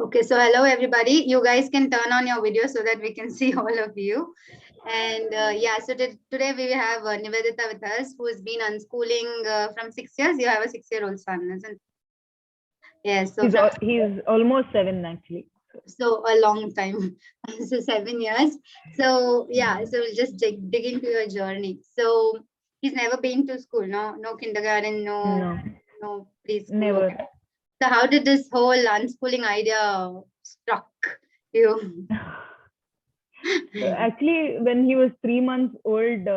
Okay, so hello everybody. You guys can turn on your video so that we can see all of you. And yeah, so today we have Nivedita with us, who has been unschooling from 6 years. You have a 6-year-old son, isn't it? Yes, so he's almost 7 actually. So a long time. So 7 years. So yeah, so we'll just dig into your journey. So he's never been to school, no kindergarten, no preschool. Never. So how did this whole unschooling idea struck you? Actually, when he was 3 months old,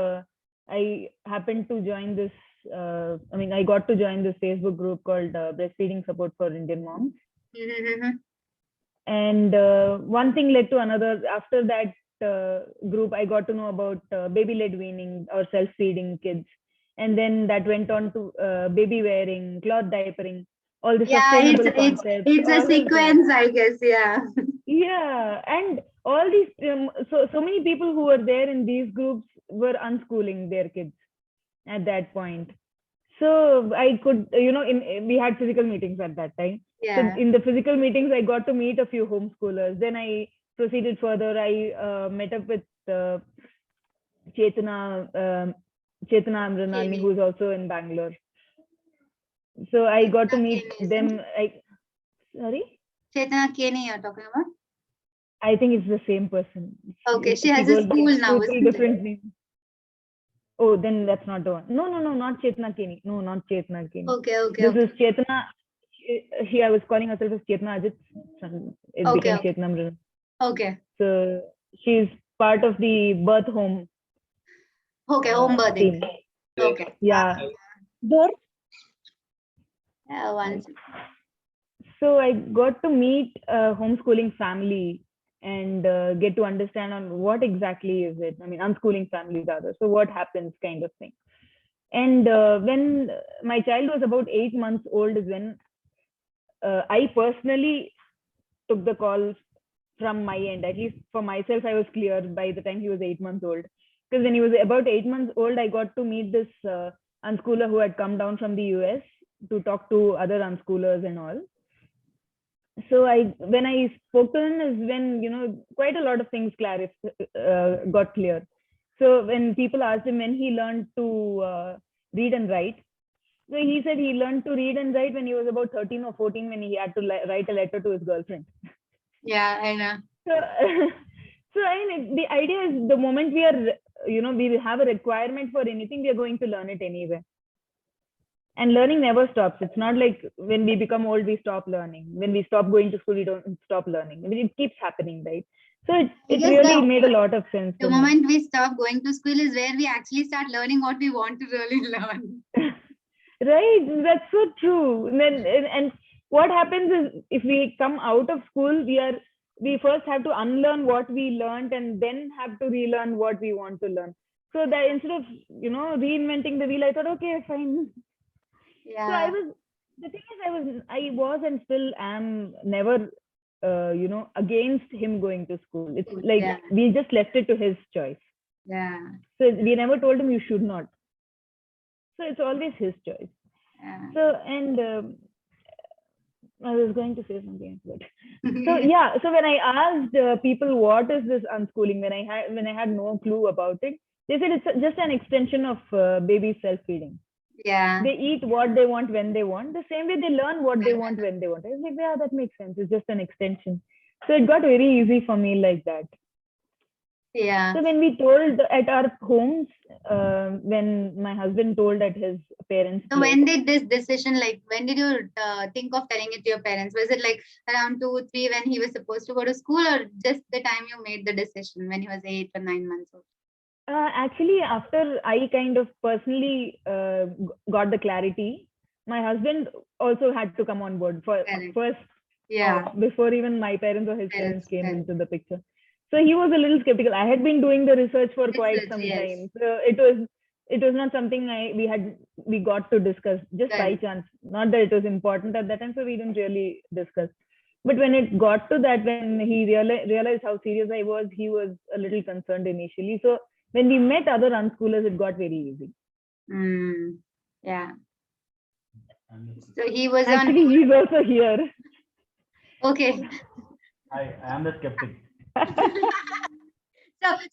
I happened to join this. I got to join this Facebook group called Breastfeeding Support for Indian Moms. And one thing led to another. After that group, I got to know about baby-led weaning or self-feeding kids. And then that went on to baby wearing, cloth diapering, all the sustainable concepts. It's a sequence, I guess, yeah. Yeah, and all these, so many people who were there in these groups were unschooling their kids at that point. So I could, we had physical meetings at that time. Yeah. So in the physical meetings, I got to meet a few homeschoolers. Then I proceeded further. I met up with Chetana Amranalini, who's also in Bangalore. So I got to meet them. Sorry? Chetana Keni you're talking about? I think it's the same person. Okay, she has a school now. Different names. Oh, then that's not the one. No, not Chetana Keni. No, not Chetana Keni. Okay. This is Chetana. I was calling herself as Chetana Ajit. It became Chetana Amran. Okay. So she's part of the birth home. Okay, home birthing. Team. Okay. Yeah. So I got to meet a homeschooling family and get to understand on what exactly is it. Unschooling families rather. So what happens, kind of thing. And when my child was about 8 months old is when I personally took the call from my end. At least for myself, I was clear by the time he was 8 months old. Because when he was about 8 months old, I got to meet this unschooler who had come down from the US to talk to other unschoolers and all. So when I spoke to him is when, quite a lot of things got clear. So when people asked him when he learned to read and write, so he said he learned to read and write when he was about 13 or 14 when he had to write a letter to his girlfriend. Yeah, I know. So the idea is the moment we are, we have a requirement for anything, we are going to learn it anyway. And learning never stops. It's not like when we become old, we stop learning. When we stop going to school, we don't stop learning. It keeps happening, right? So it really made a lot of sense. The moment we stop going to school is where we actually start learning what we want to really learn. Right, that's so true. And what happens is if we come out of school, we first have to unlearn what we learned and then have to relearn what we want to learn. So that instead of reinventing the wheel, I thought, okay, fine. Yeah. So the thing is, I was and still am never against him going to school. It's like we just left it to his choice. Yeah. So we never told him you should not. So it's always his choice. Yeah. So and I was going to say something, but so yeah. So when I asked people what is this unschooling, when I had no clue about it, they said it's just an extension of baby self-feeding. Yeah. They eat what they want when they want. The same way they learn what they want when they want. I was like, yeah, that makes sense. It's just an extension. So it got very easy for me like that. Yeah. So when we told at our homes, when my husband told at his parents. So when did this decision, when did you think of telling it to your parents? Was it around 2, 3 when he was supposed to go to school, or just the time you made the decision when he was 8 or 9 months old? Actually, after I kind of personally got the clarity, my husband also had to come on board first. Yeah. Before even my parents or his parents came into the picture. So he was a little skeptical. I had been doing the research for quite some time. So it was not something we got to discuss just by chance. Not that it was important at that time, so we didn't really discuss. But when it got to that, when he realized how serious I was, he was a little concerned initially. So when we met other unschoolers, it got very easy. Yeah. So he was Actually, he's also here. Okay. I am the skeptic.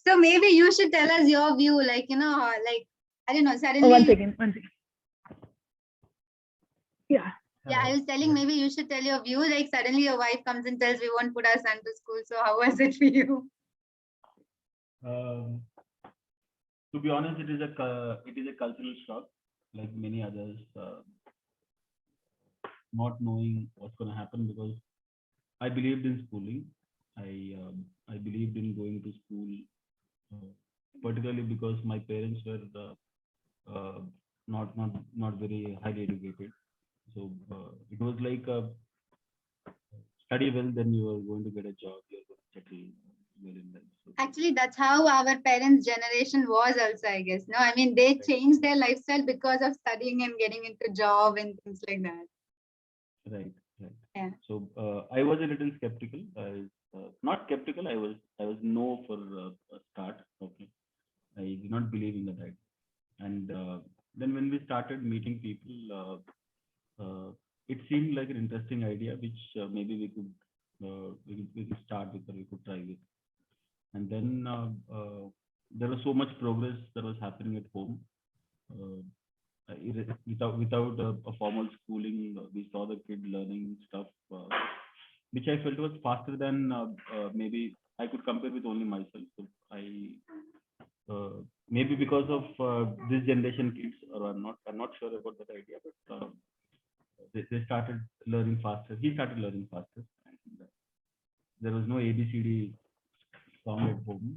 So maybe you should tell us your view, like, you know, like, I don't know, suddenly. Oh, one second. Yeah. Yeah, I was telling maybe you should tell your view, like suddenly your wife comes and tells we won't put our son to school. So how was it for you? To be honest, it is a cultural shock, like many others, not knowing what's going to happen, because I believed in schooling. I believed in going to school, particularly because my parents were not very highly educated. So it was like study well, then you are going to get a job, you are going to settle well in life. So, Actually, that's how our parents' generation was also, I guess. No, I mean, they changed their lifestyle because of studying and getting into job and things like that. right. Yeah. So I was a little skeptical. I was not skeptical. I was no for a start. Okay, I did not believe in that idea. And then when we started meeting people, it seemed like an interesting idea, which maybe we could start with or we could try with. And then there was so much progress that was happening at home. Without a formal schooling, we saw the kid learning stuff, which I felt was faster than maybe I could compare with only myself. So I maybe because of this generation kids, or I'm not sure about that idea, but they started learning faster. He started learning faster, and there was no ABCD song at home.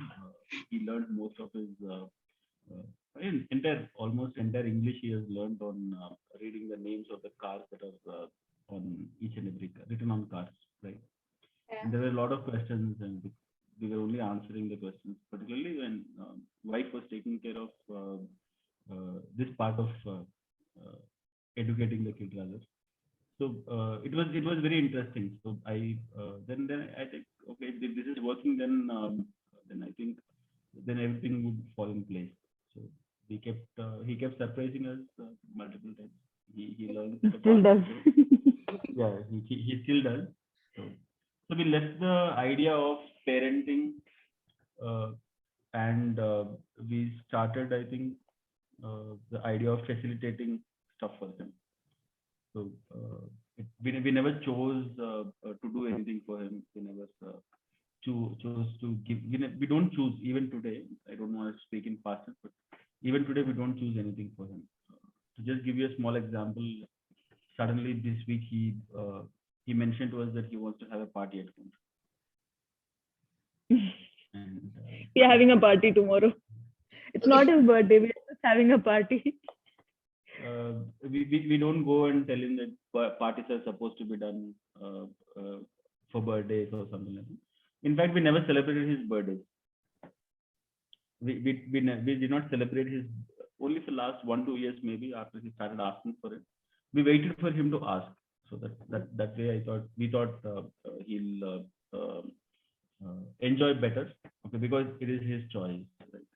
He learned most of his almost entire English he has learned on reading the names of the cars that are on each and every car, written on cars, right? Yeah. And there were a lot of questions, and we were only answering the questions, particularly when wife was taking care of this part of educating the kid rather. So it was very interesting. So I then I think, okay, if this is working, then I think then everything would fall in place. So he kept surprising us multiple times. He learned. Still does. Yeah, he still does. So we left the idea of parenting, and we started, I think, the idea of facilitating stuff for him. So we never chose to do anything for him. We never chose to give. We don't choose even today. I don't want to speak in past, but even today we don't choose anything for him. To just give you a small example, suddenly this week he mentioned to us that he wants to have a party at home. And we are having a party tomorrow. It's not his birthday. We're just having a party. We don't go and tell him that parties are supposed to be done for birthdays or something like that. In fact, we never celebrated his birthday. We did not celebrate his only for the last 1-2 years, maybe after he started asking for it. We waited for him to ask. So that way we thought he'll enjoy better, okay, because it is his choice, right?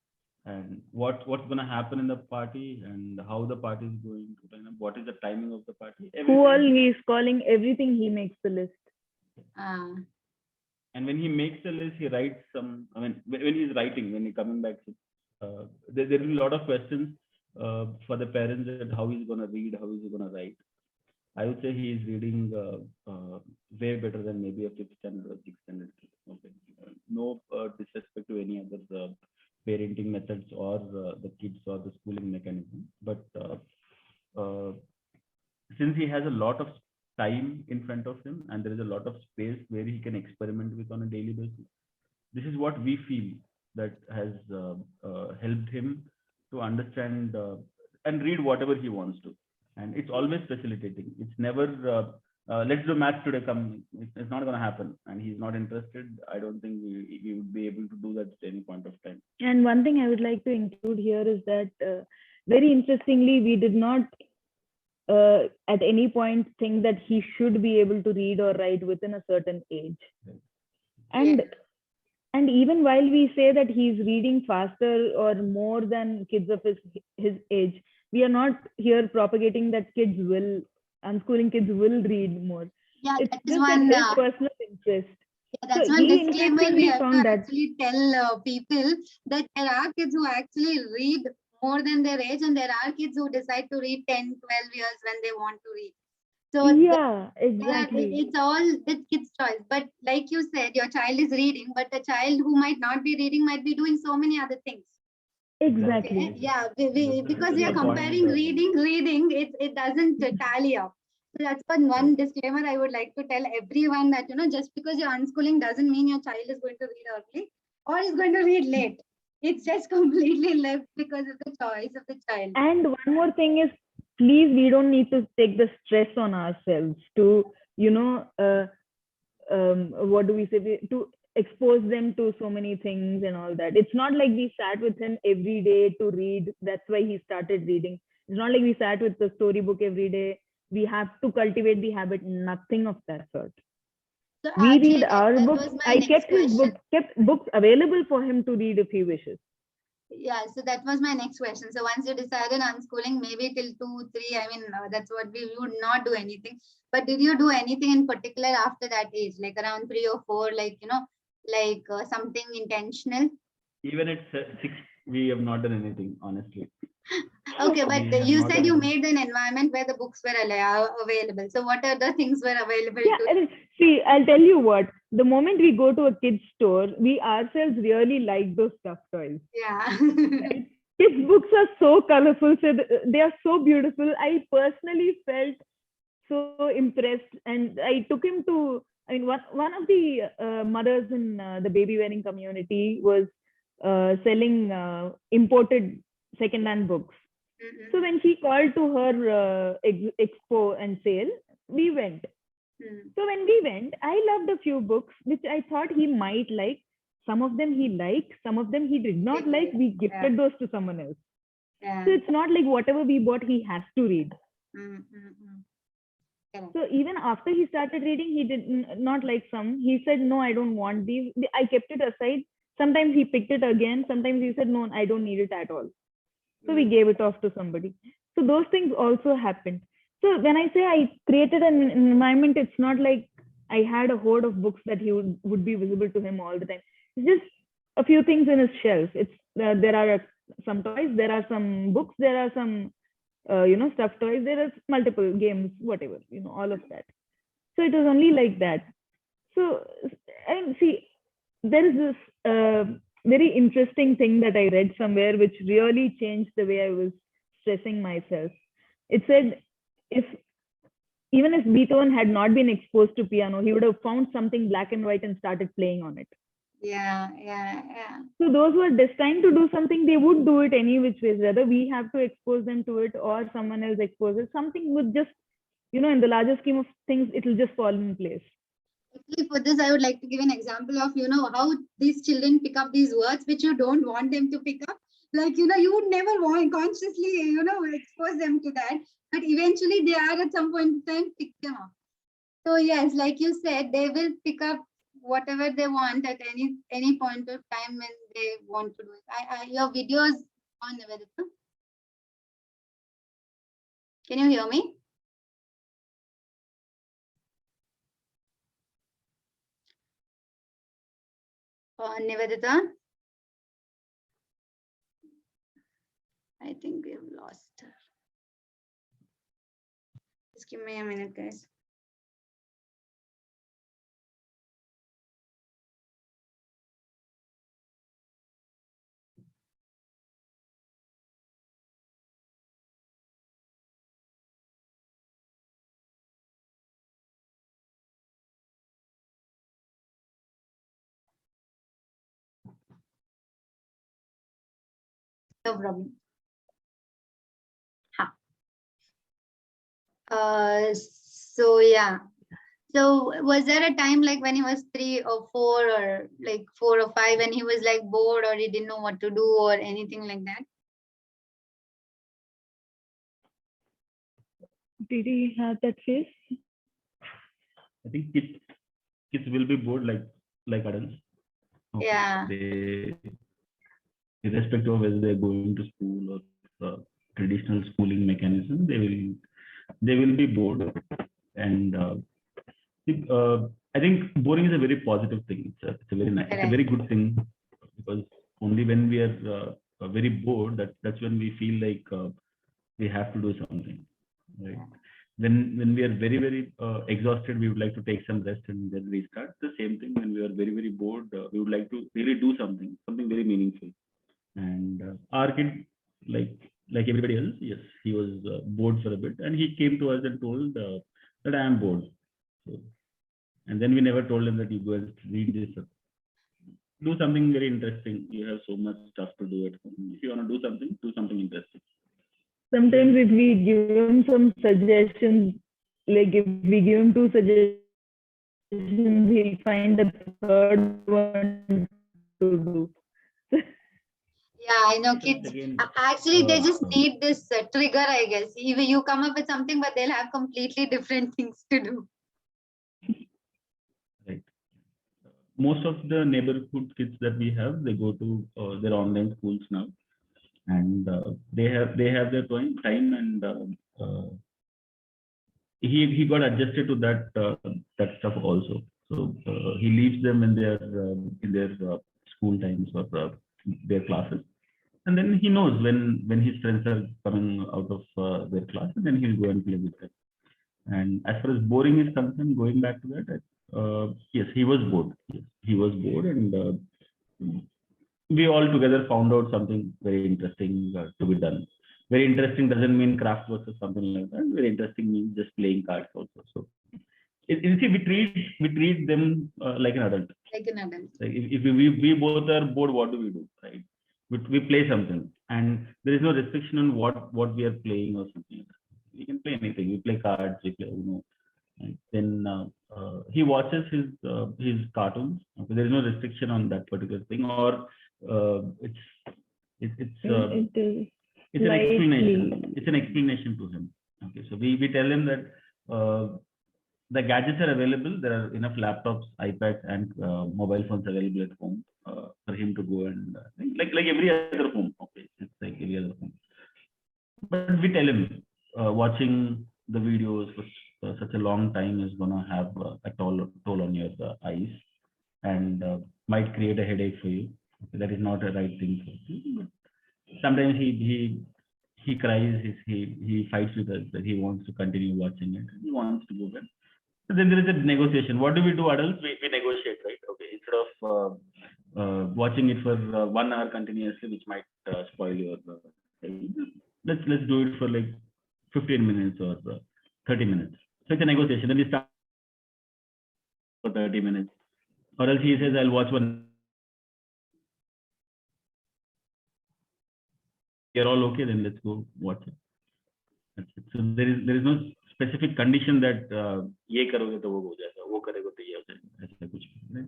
And what's going to happen in the party, and how the party is going to turn up, what is the timing of the party, who all he is calling, everything he makes the list. And when he makes the list, he writes some. I mean, when he's writing, when he's coming back, there will be a lot of questions for the parents that how he's going to read, how is he going to write. I would say he is reading way better than maybe a 5th standard or 6th standard kid. Okay. No disrespect to any other parenting methods or the kids or the schooling mechanism, but since he has a lot of time in front of him and there is a lot of space where he can experiment with on a daily basis, this is what we feel that has helped him to understand and read whatever he wants to. And it's always facilitating. It's never let's do math today, come. It's not going to happen, and he's not interested. I don't think we would be able to do that at any point of time. And one thing I would like to include here is that very interestingly, we did not at any point think that he should be able to read or write within a certain age. And even while we say that he's reading faster or more than kids of his age, we are not here propagating that unschooling kids will read more. Yeah, It's that is just that one. his personal interest. Yeah, So that's one he disclaimer we interestingly have to found that. actually tell people that there are kids who actually read more than their age, and there are kids who decide to read 10, 12 years when they want to read. So Yeah, yeah, exactly. it's all the kid's choice. But like you said, your child is reading, but the child who might not be reading might be doing so many other things. Exactly. Yeah, because That's we are the point. comparing reading, it doesn't tally up. So that's one disclaimer I would like to tell everyone, that just because you're unschooling doesn't mean your child is going to read early or is going to read late. It's just completely left because of the choice of the child. And one more thing is, please, we don't need to take the stress on ourselves to, what do we say, to expose them to so many things and all that. It's not like we sat with him every day to read. That's why he started reading. It's not like we sat with the storybook every day. We have to cultivate the habit. Nothing of that sort. So We actually, read our that books. was my I next question. kept books available for him to read if he wishes. Yeah, so that was my next question. So once you decided unschooling, maybe till 2, 3, I mean, that's what we would not do anything. But did you do anything in particular after that age, like around 3 or 4, like, something intentional? Even at 6, we have not done anything, honestly. Okay, but We have you not said you done made an environment where the books were available. So what other things were available Yeah, to? and see, I'll tell you what. The moment we go to a kid's store, we ourselves really like those stuffed toys. Yeah. Right? Kids' books are so colorful, so they are so beautiful. I personally felt so impressed, and I took him to. I mean, one of the mothers in the baby wearing community was selling imported second-hand books. So when she called to her expo and sale, we went. So when we went, I loved a few books which I thought he might like. Some of them he liked, some of them he did not like. We gifted those to someone else. Yeah. So it's not like whatever we bought, he has to read. Correct. So even after he started reading, he did not like some. He said, no, I don't want these. I kept it aside. Sometimes he picked it again. Sometimes he said, no, I don't need it at all. So we gave it off to somebody. So those things also happened. So when I say I created an environment, it's not like I had a hoard of books that he would be visible to him all the time. It's just a few things in his shelf. It's there are some toys, there are some books, there are some stuffed toys, there are multiple games, whatever, all of that. So it was only like that. So and see, there is this very interesting thing that I read somewhere which really changed the way I was stressing myself. It said, even if Beethoven had not been exposed to piano, he would have found something black and white and started playing on it. Yeah. So those who are destined to do something, they would do it any which ways. Whether we have to expose them to it or someone else exposes, something would just, in the larger scheme of things, it will just fall in place. Actually, for this, I would like to give an example of, how these children pick up these words which you don't want them to pick up. Like, you would never want consciously, expose them to that. But eventually they are at some point in time pick them up. So yes, like you said, they will pick up whatever they want at any point of time when they want to do it. Your videos on Nivedita. Can you hear me? Nivedita? I think we have lost her. Just give me a minute, guys. No problem. So yeah. So was there a time like when he was 3 or 4 or like 4 or 5 when he was like bored or he didn't know what to do or anything like that? Did he have that face? I think kids will be bored like adults. Okay. Yeah. They, irrespective of whether they're going to school or traditional schooling mechanism, they will be bored. And I think boring is a very positive thing. It's a very nice, it's a very good thing, because only when we are very bored, that's when we feel like we have to do something, right? When we are very exhausted, we would like to take some rest and then restart. The same thing, when we are very bored, we would like to really do something very meaningful. And our kid, like everybody else, yes, he was bored for a bit, and he came to us and told that I am bored. So, and then we never told him that you go and read this. Do something very interesting. You have so much stuff to do at home. If you want to do something interesting. Sometimes if we give him some suggestions, like if we give him two suggestions, he'll find the third one to do. Yeah, I know kids. Actually, they just need this trigger, I guess. Even you come up with something, but they'll have completely different things to do. Right. Most of the neighborhood kids that we have, they go to their online schools now, and they have their time, and he got adjusted to that stuff also. So he leaves them when they are in their school times or their classes, and then he knows when his friends are coming out of their class, and then he'll go and play with them. And as far as boring is concerned, going back to that, yes, he was bored. Yes, he was bored, and we all together found out something very interesting to be done. Very interesting doesn't mean craft work or something like that. Very interesting means just playing cards also. So, you see, we treat them like an adult. Like an adult. Like if we both are bored, what do we do, right? We play something, and there is no restriction on what we are playing or something like that. We can play anything. We play cards. We play, and then he watches his cartoons. Okay? There is no restriction on that particular thing, or it's it's an explanation. It's an explanation to him. Okay, so we tell him that the gadgets are available. There are enough laptops, iPads, and mobile phones available at home for him to go and like every other home. Okay, it's like every other home. But we tell him watching the videos for such a long time is gonna have a toll on your eyes, and might create a headache for you. Okay, that is not a right thing for you. But sometimes he cries, he fights with us that he wants to continue watching it. He wants to go back. So then there is a negotiation. What do we do, adults? We negotiate, right? Okay, instead of watching it for 1 hour continuously, which might spoil your let's do it for like 15 minutes or 30 minutes. So it's a negotiation. Then we start for 30 minutes. Or else he says, I'll watch one. You're all okay, then let's go watch it. That's it. So there is no specific condition that ये करोगे तो वो हो जाएगा, वो करोगे तो ये हो जाएगा. ऐसा कुछ नहीं.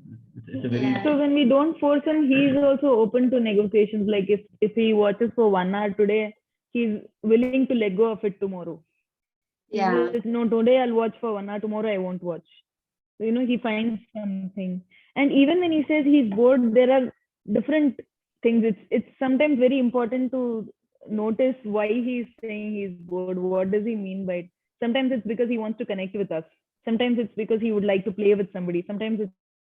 It's a very So when we don't force him, he is also open to negotiations. Like if he watches for 1 hour today, he's willing to let go of it tomorrow. Yeah. No, today I'll watch for 1 hour. Tomorrow I won't watch. So, he finds something. And even when he says he's bored, there are different things. It's sometimes very important to notice why he's saying he's bored. What does he mean by it? Sometimes it's because he wants to connect with us. Sometimes it's because he would like to play with somebody. Sometimes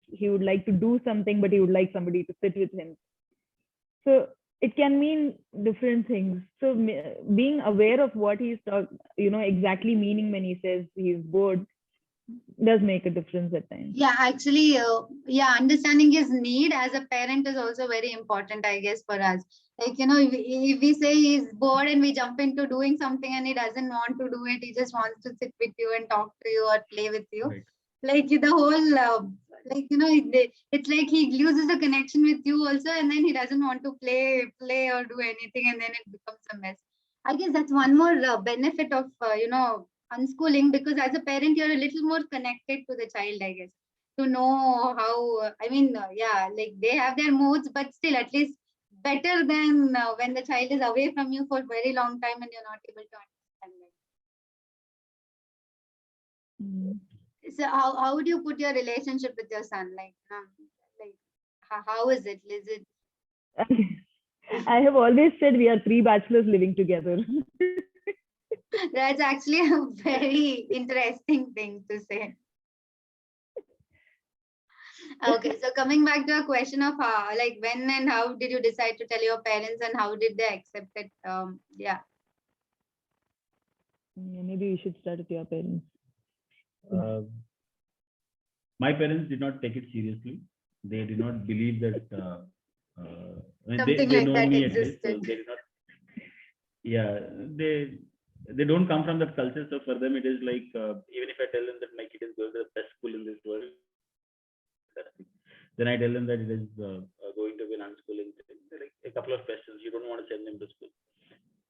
he would like to do something, but he would like somebody to sit with him. So it can mean different things. So being aware of what he's exactly meaning when he says he's bored does make a difference at times. Yeah, actually, understanding his need as a parent is also very important, I guess, for us. Like, if we say he's bored and we jump into doing something and he doesn't want to do it, he just wants to sit with you and talk to you or play with you. Right. Like the whole, it's like he loses the connection with you also, and then he doesn't want to play or do anything, and then it becomes a mess. I guess that's one more benefit of, unschooling, because as a parent, you're a little more connected to the child, I guess, to know how, like they have their moods, but still at least better than when the child is away from you for a very long time and you're not able to understand them. So how would you put your relationship with your son? Like how is it? Is it? I have always said we are three bachelors living together. That's actually a very interesting thing to say. Okay, so coming back to a question of how, like when and how did you decide to tell your parents and how did they accept it? Yeah. Yeah, maybe you should start with your parents. Uh, my parents did not take it seriously. They did not believe that. I mean, Something they like know that me at least, so existed. they did not. Yeah, they don't come from that culture, so for them it is like even if I tell them that my kid is going to the best school in this world, then I tell them that it is going to be an unschooling thing. They're like a couple of questions. You don't want to send them to school.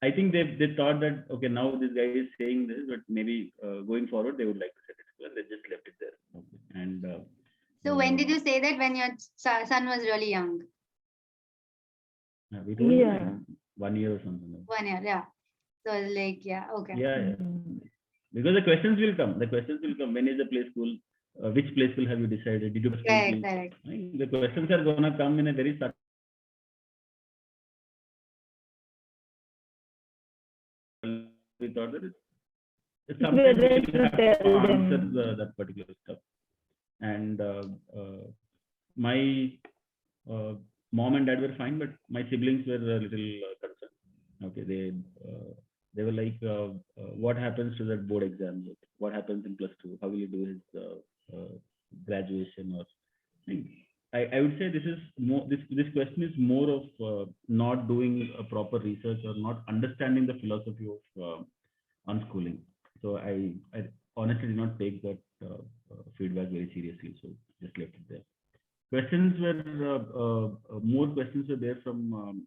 I think they thought that okay, now this guy is saying this, but maybe going forward they would like to send it to school, and they just left it there. Okay. And So when did you say that? When your son was really young? we told him Yeah. like 1 year or something. 1 year, yeah. So like, yeah, okay. Yeah. Because the questions will come. The questions will come. When is the play school? Which play school have you decided? Did you school Correct, please? correct. The questions are gonna come in a very subtle. We thought that it's something We're we gonna have to tell answer them. that particular stuff. And my mom and dad were fine, but my siblings were a little concerned. Okay, they were like, what happens to that board exam? What happens in +2? How will he do his graduation? Or I would say this is more this question is more of not doing a proper research or not understanding the philosophy of unschooling. So I honestly did not take that feedback very seriously. So just left it there. Questions were more questions were there from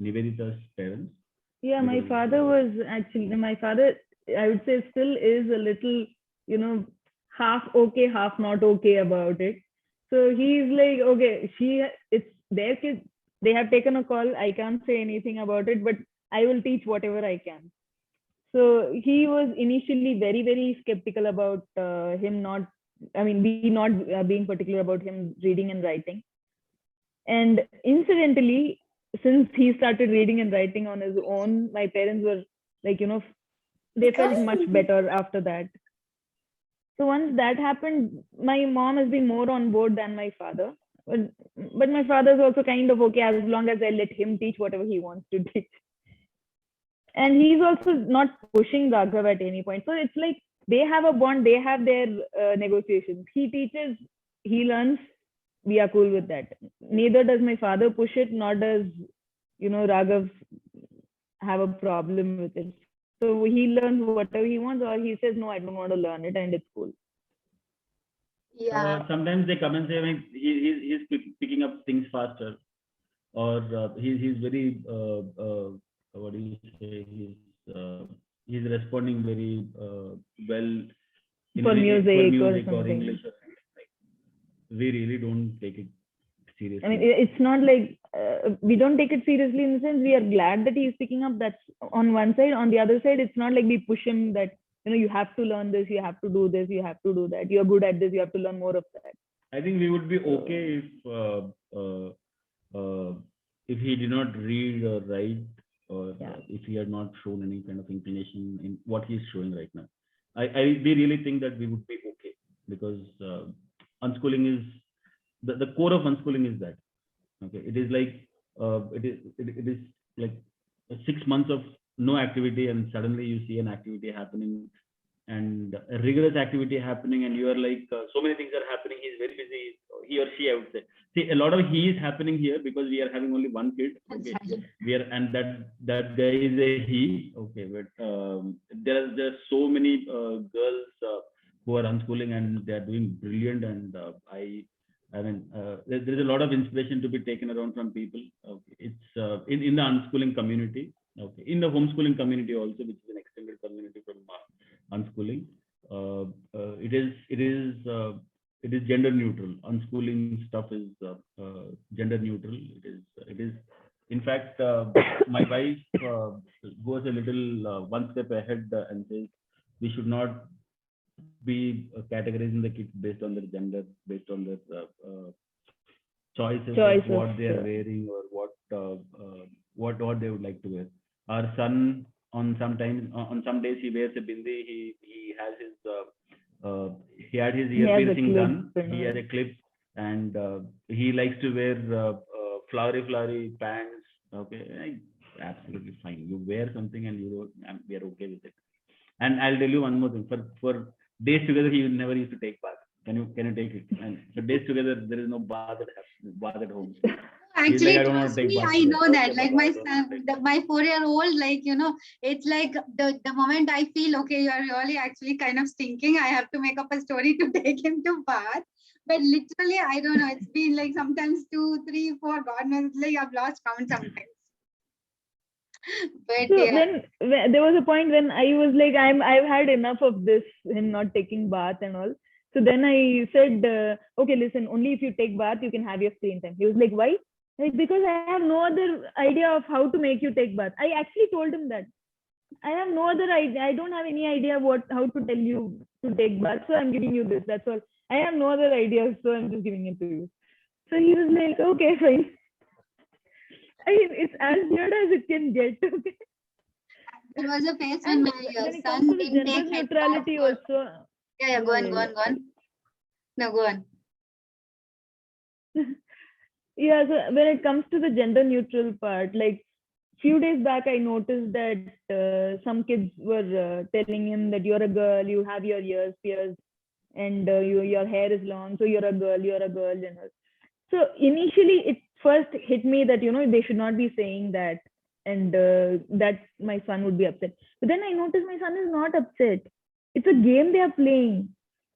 Nivedita's parents. Yeah, my Because, father was actually, my father, I would say, still is a little, half okay, half not okay about it. So he's like, okay, it's their kids. They have taken a call. I can't say anything about it, but I will teach whatever I can. So he was initially very, very skeptical about him not, we not being particular about him reading and writing. And incidentally, since he started reading and writing on his own, my parents were like, they felt much better after that. So once that happened, my mom has been more on board than my father. But my father's also kind of okay as long as I let him teach whatever he wants to teach. And he's also not pushing Raghav at any point. So it's like they have a bond, they have their negotiations. He teaches, he learns, we are cool with that. Neither does my father push it, nor does, Raghav have a problem with it. So he learns whatever he wants, or he says, no, I don't want to learn it, and it's cool. Yeah. Sometimes they come and say, I mean, he's picking up things faster, or he's very what do you say? He's responding very well For music or English. something. We really don't take it seriously. I mean, it's not like we don't take it seriously in the sense we are glad that he's picking up. That's on one side. On the other side, it's not like we push him that, you have to learn this, you have to do this, you have to do that. You're good at this, you have to learn more of that. I think we would be okay if he did not read or write, or if he had not shown any kind of inclination in what he's showing right now. We really think that we would be okay, because unschooling is the core of unschooling is that. Okay, it is like it is like 6 months of no activity, and suddenly you see an activity happening, and a rigorous activity happening, and you are like so many things are happening. He's very busy, he or she, I would say. See, a lot of he is happening here because we are having only one kid. Okay, we are, and that guy is a he. Okay, but there are so many girls who are unschooling and they are doing brilliant, and I mean, there's a lot of inspiration to be taken around from people. Okay. It's in the unschooling community. Okay, in the homeschooling community also, which is an extended community from unschooling. It is gender neutral. Unschooling stuff is gender neutral. It is. In fact, my wife goes a little one step ahead and says we should not be categorizing the kids based on their gender, based on their choices Choice of what of, they are wearing or what they would like to wear. Our son on some days he wears a bindi. He has his he had his He ear has a piercing clip done. and He has all. a clip, and he likes to wear flowery pants. Okay, absolutely fine. You wear something and we are okay with it. And I'll tell you one more thing. For days together, he never used to take bath. Can you take it? And for days together, there is no bath at home. He's like, Actually, I don't want trust to take me, bath I today. know that. Okay, Like Baba, my I don't want to son, take bath. my 4-year-old, like, it's like the moment I feel, okay, you are really actually kind of stinking, I have to make up a story to take him to bath. But literally, I don't know, it's been like sometimes 2, 3, 4, God knows, like I've lost count sometimes. But So yeah, when there was a point when I was like, I've had enough of this, him not taking bath and all. So then I said, okay, listen, only if you take bath, you can have your screen time. He was like, why? Like, because I have no other idea of how to make you take bath. I actually told him that. I have no other idea. I don't have any idea how to tell you to take bath. So I'm giving you this. That's all. I have no other ideas. So I'm just giving it to you. So he was like, okay, fine. I mean, it's as weird as it can get. Okay. there was a phase when And my when it comes son to the didn't gender take head bath neutrality for. also, Yeah, go on, go yeah, on, go on. No, go on. yeah. Yeah, so when it comes to the gender neutral part, like few days back, I noticed that some kids were telling him that you're a girl, you have your ears pierced, and your hair is long, so you're a girl, and all. So initially, it first hit me that they should not be saying that, and that my son would be upset. But then I noticed my son is not upset. It's a game they are playing.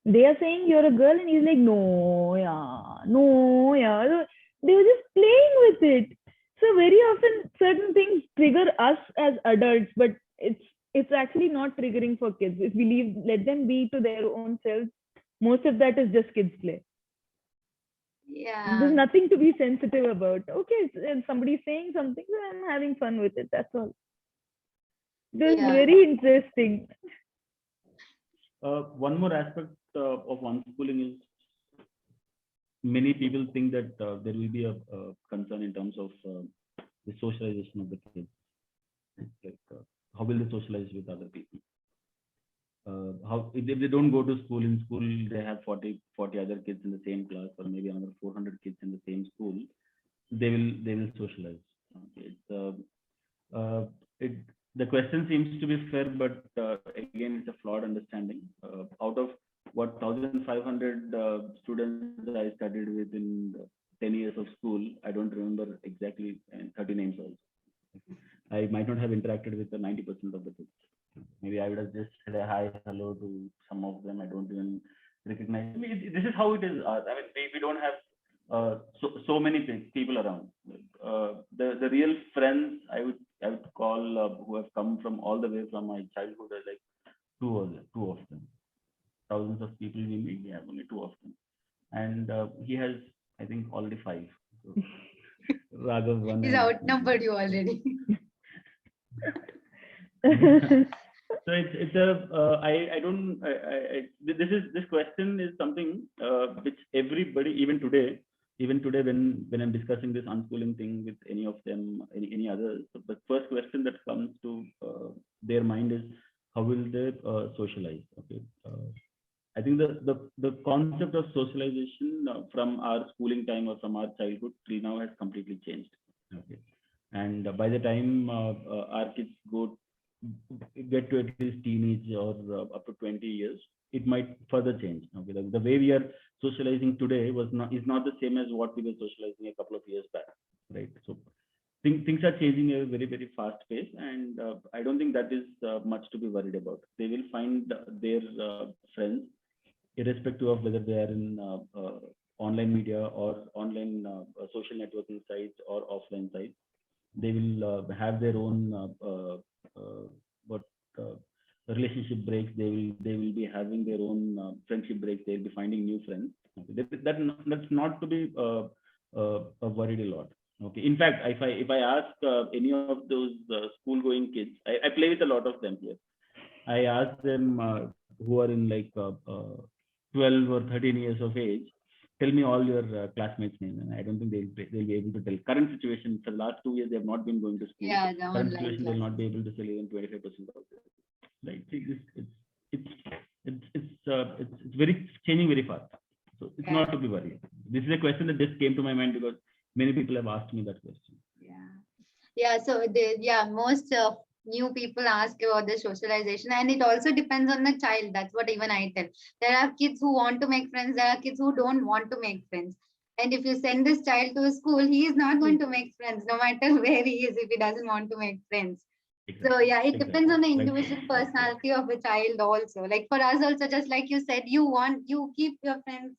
They are saying you're a girl, and he's like, no, yeah, no, yeah. So they were just playing with it. So very often, certain things trigger us as adults, but it's actually not triggering for kids. If we let them be to their own selves, most of that is just kids play. Yeah. There's nothing to be sensitive about. Okay, and somebody's saying something, so I'm having fun with it. That's all. This is Yeah. very interesting. One more aspect of unschooling is many people think that there will be a concern in terms of the socialization of the kids. Like, how will they socialize with other people? How if they don't go to school, in school they have 40 other kids in the same class, or maybe another 400 kids in the same school, they will socialize. Okay. It the question seems to be fair, but again it's a flawed understanding. Out of what 1,500 students I studied with in 10 years of school, I don't remember exactly 30 names also. I might not have interacted with the 90% of the kids. Maybe I would have just said a hi, hello to some of them. I don't even recognize. I mean, this is how it is. I mean, we don't have so many people around. The real friends I would call who have come from all the way from my childhood are like two of them. Thousands of people we meet, we have only two of them, and he has I think already 5. So, Raghav one. He's outnumbered you already. So it's a I don't this question is something which everybody even today when I'm discussing this unschooling thing with any of them, any others, the first question that comes to their mind is how will they socialize? Okay. I think the concept of socialization from our schooling time or from our childhood till now has completely changed. Okay. And by the time our kids get to at least teenage or up to 20 years, it might further change. Okay, the way we are socializing today is not the same as what we were socializing a couple of years back, right? So things are changing at a very very fast pace, and I don't think that is much to be worried about. They will find their friends, irrespective of whether they are in online media or online social networking sites or offline sites. They will have their own what relationship breaks. They will be having their own friendship breaks. They'll be finding new friends. Okay. That's not to be worried a lot. Okay. In fact, if I ask any of those school going kids, I play with a lot of them here. I ask them who are in like 12 or 13 years of age, tell me all your classmates' names, and I don't think they'll be able to tell. Current situation for the last 2 years, they have not been going to school. Yeah, the Current online situation, they'll class. not be able to sell even 25% of it. Right? It's very changing very fast. So it's Yeah. not to be worried. This is a question that just came to my mind because many people have asked me that question. Yeah. Yeah. So most new people ask about the socialization, and it also depends on the child. That's what even I tell. There are kids who want to make friends. There are kids who don't want to make friends. And if you send this child to a school, he is not going to make friends, no matter where he is, if he doesn't want to make friends. So yeah, it depends on the individual personality of a child also. Like for us also, just like you said, you keep your friends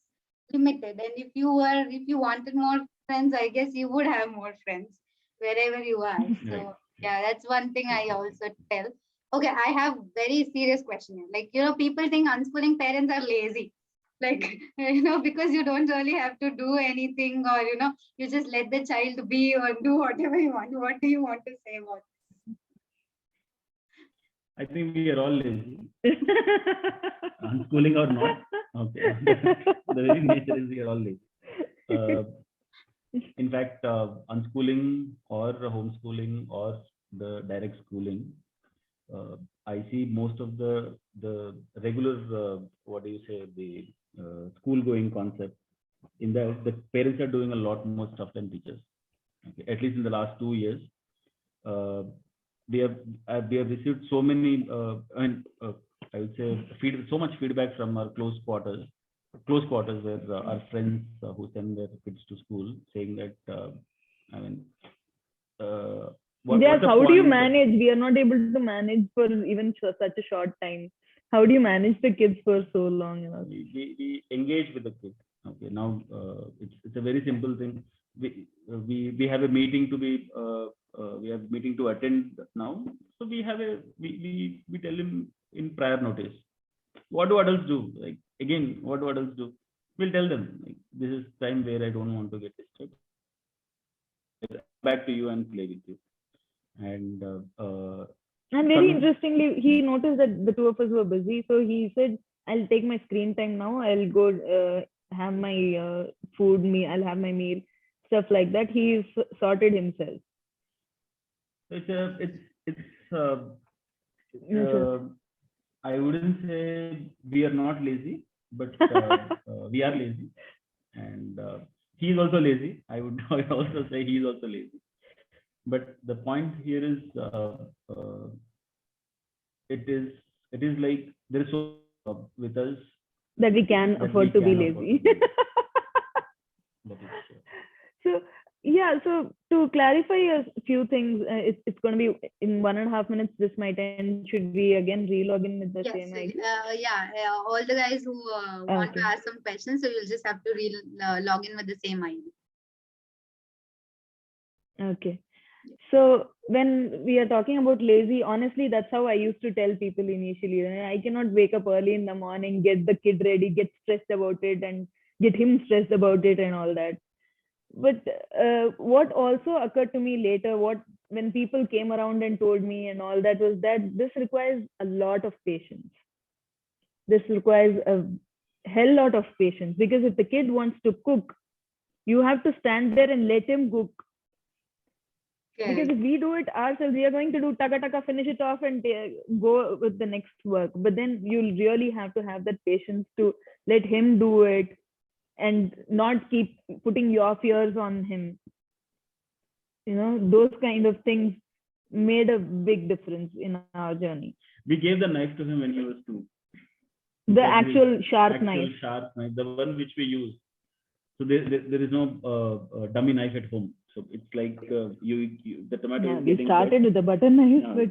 limited. And if you wanted more friends, I guess you would have more friends wherever you are. So Right. yeah, that's one thing I also tell. Okay, I have very serious question here. Like, people think unschooling parents are lazy. Like, because you don't really have to do anything, or you just let the child be or do whatever you want. What do you want to say about I think we are all lazy, unschooling or not. Okay. The very nature is we are all lazy. In fact, unschooling or homeschooling or the direct schooling, I see most of the regular what do you say, the school going concept. In that, the parents are doing a lot more stuff than teachers. Okay. At least in the last 2 years, we have received so many I would say so much feedback from our close quarters where our friends who send their kids to school saying that I mean Yes, how do you manage? We are not able to manage for even such a short time. How do you manage the kids for so long? We engage with the kids. Okay, now it's a very simple thing. We have a meeting to be we have meeting to attend now. So we tell him in prior notice. What do adults do? Like again, what do adults do? We'll tell them like, this is time where I don't want to get disturbed. Back to you and play with you. And very interestingly, he noticed that the two of us were busy, so he said, "I'll take my screen time now. I'll go have my food. I'll have my meal, stuff like that." He's sorted himself. I wouldn't say we are not lazy, but we are lazy, and he is also lazy. I would also say he is also lazy. But the point here is, it is like there is so much with us that we can afford to be lazy. So yeah, so to clarify a few things, it's going to be in 1.5 minutes. This might end. Should we again relog in with the same ID? All the guys who want to ask some questions, so you'll just have to log in with the same ID. Okay. So when we are talking about lazy, honestly, that's how I used to tell people initially. I cannot wake up early in the morning, get the kid ready, get stressed about it, and get him stressed about it and all that. But what also occurred to me later, when people came around and told me and all that, was that this requires a lot of patience. This requires a hell lot of patience, because if the kid wants to cook, you have to stand there and let him cook. Okay. Because if we do it ourselves, we are going to do taka, finish it off and go with the next work. But then you'll really have to have that patience to let him do it and not keep putting your fears on him. Those kind of things made a big difference in our journey. We gave the knife to him when he was 2. The actual sharp knife. The one which we use. So there is no dummy knife at home. So it's like the tomato. Yeah, we started with the butter knife, but